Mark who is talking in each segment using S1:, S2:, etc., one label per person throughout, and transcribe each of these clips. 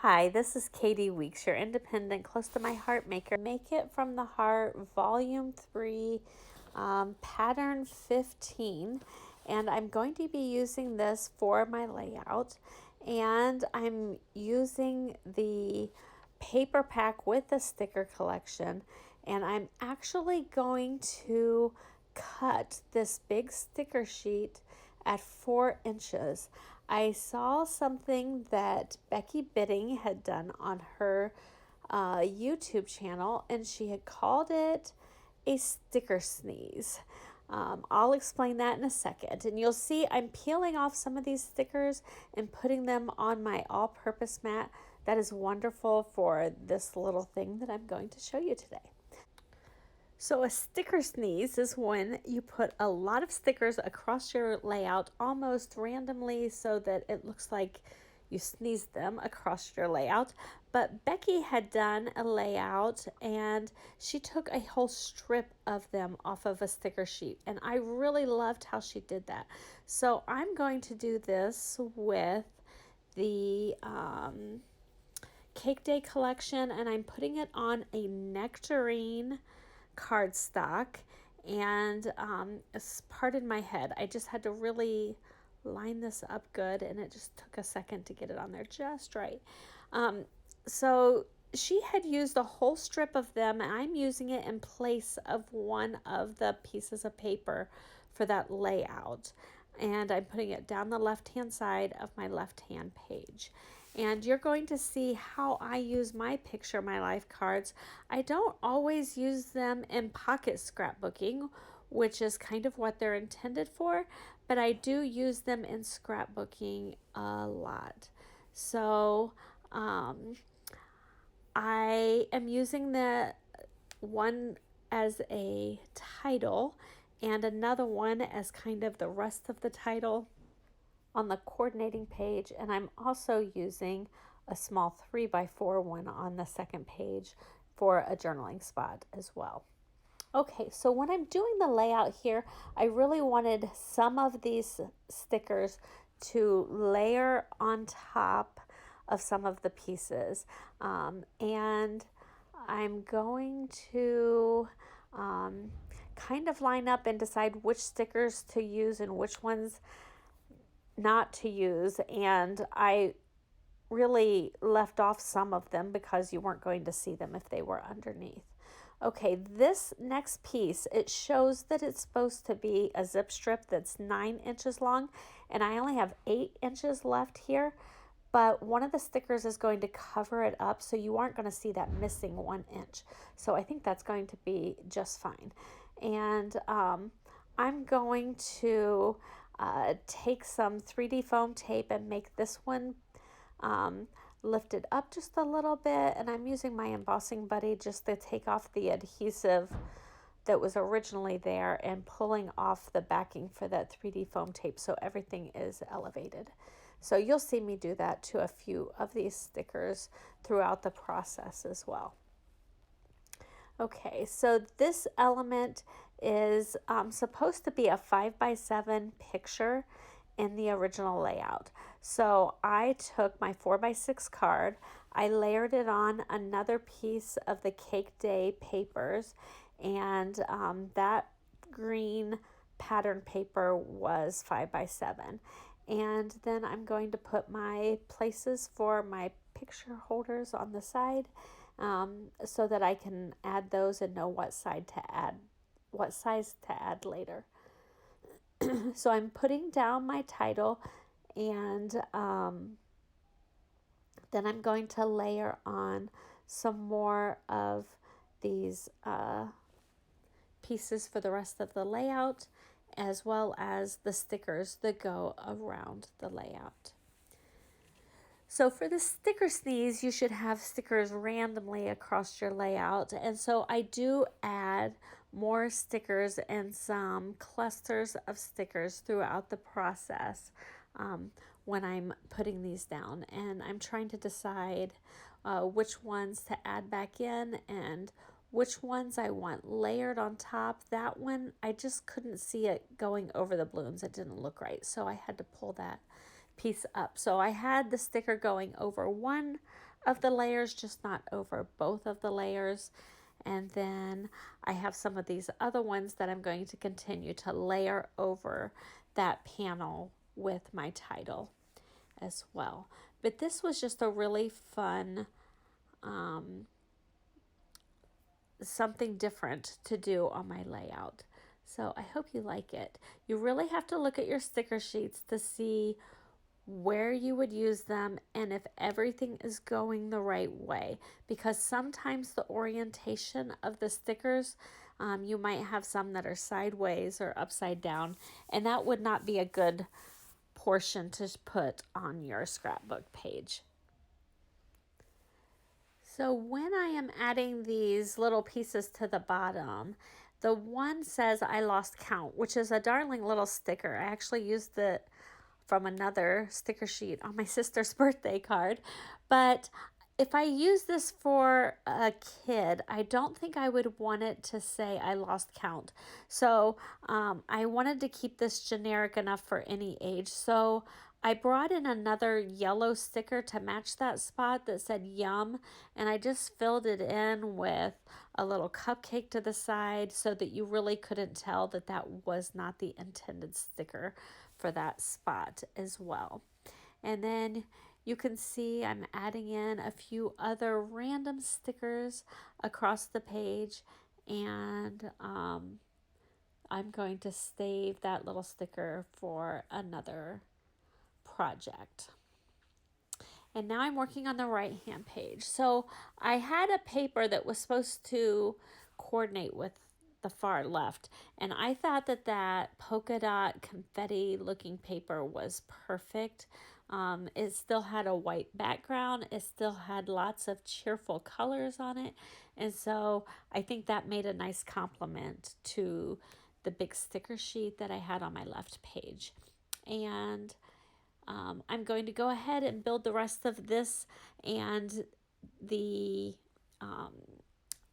S1: Hi, this is Katie Weeks, your independent, close to my heart maker. Make It from the Heart, Volume 3, Pattern 15. And I'm going to be using this for my layout. And I'm using the paper pack with the sticker collection. And I'm actually going to cut this big sticker sheet at 4 inches. I saw something that Becky Bidding had done on her YouTube channel, and she had called it a sticker sneeze. I'll explain that in a second. And you'll see I'm peeling off some of these stickers and putting them on my all-purpose mat. That is wonderful for this little thing that I'm going to show you today. So a sticker sneeze is when you put a lot of stickers across your layout almost randomly so that it looks like you sneezed them across your layout. But Becky had done a layout and she took a whole strip of them off of a sticker sheet. And I really loved how she did that. So I'm going to do this with the Cake Day collection, and I'm putting it on a Nectarine cardstock. And pardon my head, I just had to really line this up good, and it just took a second to get it on there just right. So she had used a whole strip of them, and I'm using it in place of one of the pieces of paper for that layout. And I'm putting it down the left-hand side of my left-hand page. And you're going to see how I use my Picture My Life cards. I don't always use them in pocket scrapbooking, which is kind of what they're intended for, but I do use them in scrapbooking a lot. So I am using the one as a title and another one as kind of the rest of the title on the coordinating page, and I'm also using a small 3x4 one on the second page for a journaling spot as well. Okay, so when I'm doing the layout here, I really wanted some of these stickers to layer on top of some of the pieces. And I'm going to kind of line up and decide which stickers to use and which ones not to use. And I really left off some of them because you weren't going to see them if they were underneath. Okay, this next piece, it shows that it's supposed to be a zip strip that's 9 inches long, and I only have 8 inches left here, but one of the stickers is going to cover it up, so you aren't going to see that missing 1 inch. So I think that's going to be just fine. And I'm going to take some 3D foam tape and make this one lift it up just a little bit, and I'm using my embossing buddy just to take off the adhesive that was originally there and pulling off the backing for that 3D foam tape so everything is elevated. So you'll see me do that to a few of these stickers throughout the process as well. Okay, so this element is supposed to be a 5x7 picture in the original layout. So I took my 4x6 card, I layered it on another piece of the Cake Day papers, and that green pattern paper was 5x7. And then I'm going to put my places for my picture holders on the side so that I can add those and know what size to add later. So I'm putting down my title, and then I'm going to layer on some more of these pieces for the rest of the layout, as well as the stickers that go around the layout. So for the sticker sneeze, you should have stickers randomly across your layout. And so I do add more stickers and some clusters of stickers throughout the process when I'm putting these down. And I'm trying to decide which ones to add back in and which ones I want layered on top. That one, I just couldn't see it going over the blooms. It didn't look right. So I had to pull that piece up. So I had the sticker going over one of the layers, just not over both of the layers. And then I have some of these other ones that I'm going to continue to layer over that panel with my title as well. But this was just a really fun something different to do on my layout. So I hope you like it. You really have to look at your sticker sheets to see where you would use them and if everything is going the right way, because sometimes the orientation of the stickers, you might have some that are sideways or upside down, and that would not be a good portion to put on your scrapbook page. So when I am adding these little pieces to the bottom, the one says I lost count, which is a darling little sticker. I actually used it from another sticker sheet on my sister's birthday card. But if I use this for a kid, I don't think I would want it to say I lost count. So I wanted to keep this generic enough for any age. So I brought in another yellow sticker to match that spot that said yum, and I just filled it in with a little cupcake to the side so that you really couldn't tell that that was not the intended sticker for that spot as well. And then you can see I'm adding in a few other random stickers across the page, and I'm going to save that little sticker for another project. And now I'm working on the right hand page. So I had a paper that was supposed to coordinate with the far left, and I thought that that polka dot confetti looking paper was perfect. It still had a white background, it still had lots of cheerful colors on it, and so I think that made a nice complement to the big sticker sheet that I had on my left page. And I'm going to go ahead and build the rest of this, and the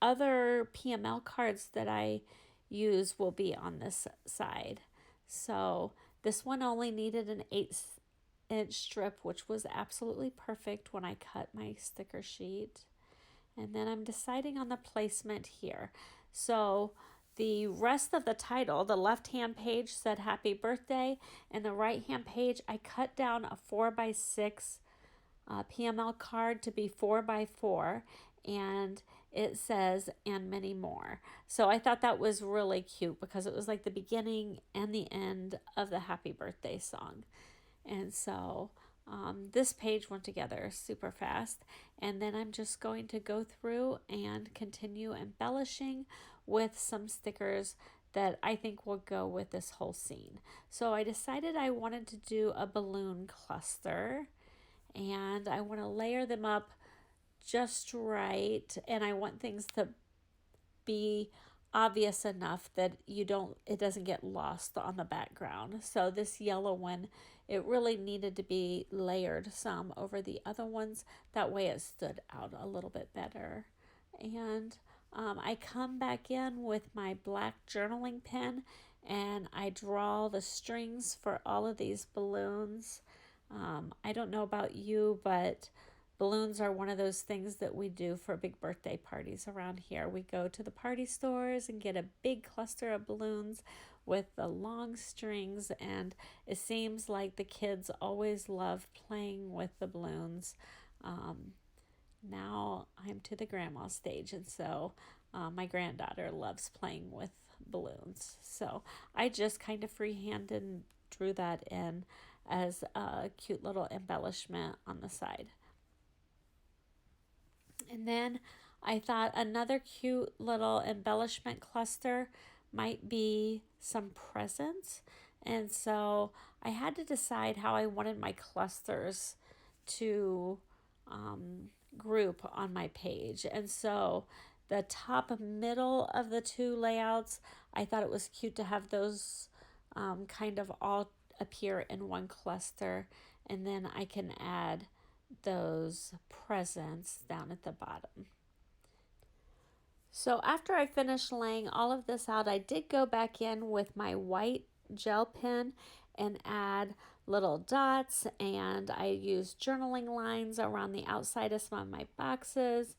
S1: other PML cards that I use will be on this side. So this one only needed an 8-inch strip, which was absolutely perfect when I cut my sticker sheet. And then I'm deciding on the placement here. So the rest of the title, the left-hand page said happy birthday, and the right-hand page, I cut down a 4x6 PML card to be 4x4, and it says and many more. So I thought that was really cute because it was like the beginning and the end of the happy birthday song. And so this page went together super fast, and then I'm just going to go through and continue embellishing with some stickers that I think will go with this whole scene. So I decided I wanted to do a balloon cluster, and I want to layer them up just right, and I want things to be obvious enough that it doesn't get lost on the background. So this yellow one, it really needed to be layered some over the other ones. That way it stood out a little bit better. And I come back in with my black journaling pen, and I draw the strings for all of these balloons. I don't know about you, but balloons are one of those things that we do for big birthday parties around here. We go to the party stores and get a big cluster of balloons with the long strings, and it seems like the kids always love playing with the balloons. Now I'm to the grandma stage, and so my granddaughter loves playing with balloons. So I just kind of freehand and drew that in as a cute little embellishment on the side. And then I thought another cute little embellishment cluster might be some presents. And so I had to decide how I wanted my clusters to group on my page. And so the top middle of the two layouts, I thought it was cute to have those kind of all appear in one cluster. And then I can add those presents down at the bottom. So after I finished laying all of this out, I did go back in with my white gel pen and add little dots, and I used journaling lines around the outside of some of my boxes,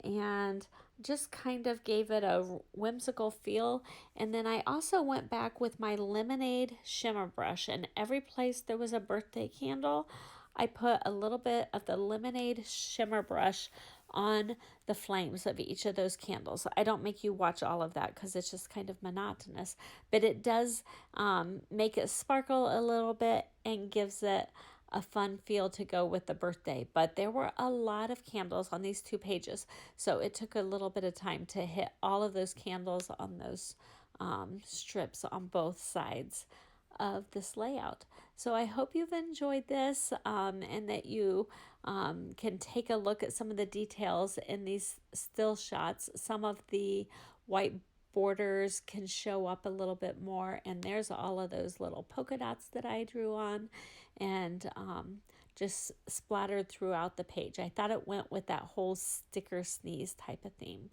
S1: and just kind of gave it a whimsical feel. And then I also went back with my lemonade shimmer brush, and every place there was a birthday candle, I put a little bit of the lemonade shimmer brush on the flames of each of those candles. I don't make you watch all of that because it's just kind of monotonous, but it does make it sparkle a little bit and gives it a fun feel to go with the birthday. But there were a lot of candles on these 2 pages, so it took a little bit of time to hit all of those candles on those strips on both sides of this layout. So I hope you've enjoyed this, and that you can take a look at some of the details in these still shots. Some of the white borders can show up a little bit more, and there's all of those little polka dots that I drew on and just splattered throughout the page. I thought it went with that whole sticker sneeze type of theme.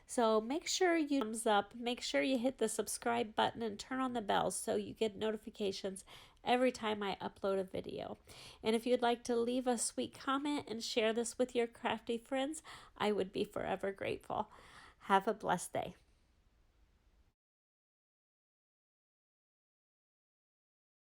S1: So make sure you thumbs up, make sure you hit the subscribe button and turn on the bell so you get notifications every time I upload a video. And if you'd like to leave a sweet comment and share this with your crafty friends, I would be forever grateful. Have a blessed day.